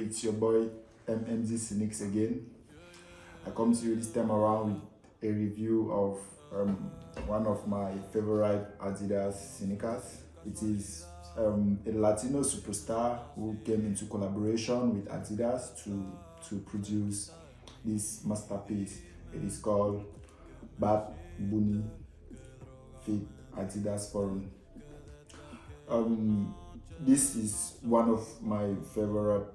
it's your boy MMZ Cynics again. I come to you this time around with a review of one of my favorite Adidas sneakers. It is a Latino superstar who came into collaboration with Adidas to produce this masterpiece. It is called Bad Bunny Fit Adidas Forum. This is one of my favorite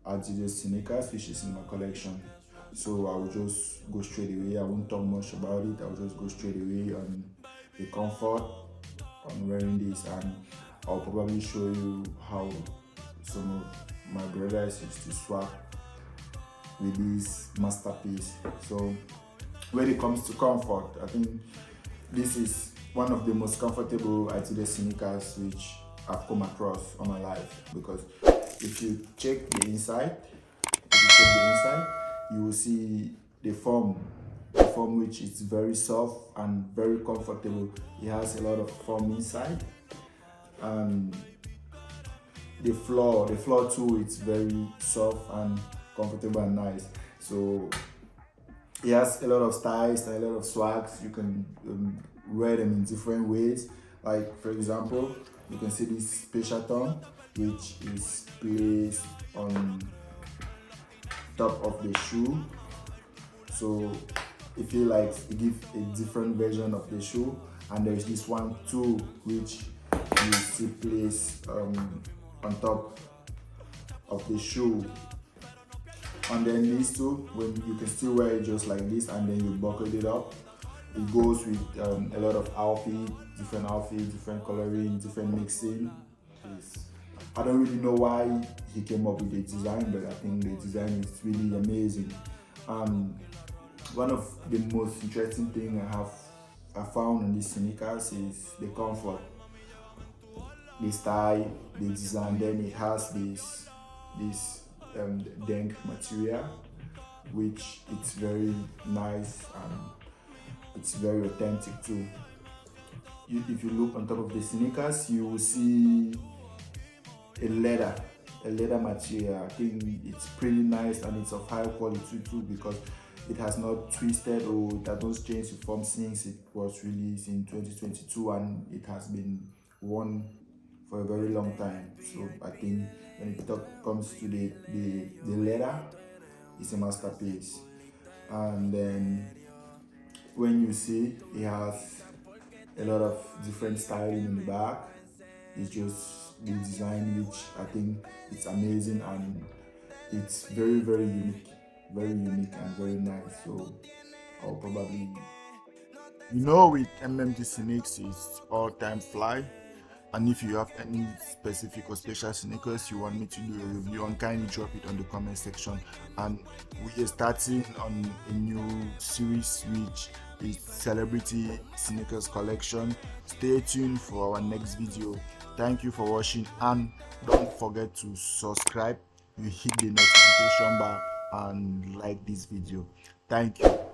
Adidas sneakers which is in my collection. So I will just go straight away. I won't talk much about it. I will just go straight away on the comfort on wearing this, and I'll probably show you how some of my brothers used to swap with this masterpiece. So when it comes to comfort, I think this is one of the most comfortable Adidas sneakers which I've come across on my life, because if you check the inside, you will see the form which is very soft and very comfortable. It has a lot of foam inside, and the floor too, it's very soft and comfortable and nice. So it has a lot of styles and a lot of swags. You can wear them in different ways. Like for example, you can see this special tongue which is placed on top of the shoe, so it feels like it gives a different version of the shoe. And there's this one too which you see placed on top of the shoe. And then these two, when you can still wear it just like this, and then you buckle it up. It goes with a lot of different outfits, different coloring, different mixing. I don't really know why he came up with the design, but I think the design is really amazing. One of the most interesting things I found on these sneakers is the comfort, the style, the design. Then it has this dank material, which it's very nice and it's very authentic too. If you look on top of the sneakers, you will see a leather material. I think it's pretty nice and it's of high quality too, because it has not twisted or it has not changed its form since it was released in 2022, and it has been worn for a very long time. So I think when it comes to the leather, it's a masterpiece. And then when you see, it has a lot of different styling in the back. It's just the design which I think it's amazing, and it's very unique and very nice. So I'll probably, with MMD Cynics, it's all time fly. And if you have any specific or special sneakers you want me to do a review on, kindly drop it on the comment section. And we are starting on a new series which is Celebrity Sneakers Collection. Stay tuned for our next video. Thank you for watching, and don't forget to subscribe. You hit the notification bar and like this video. Thank you.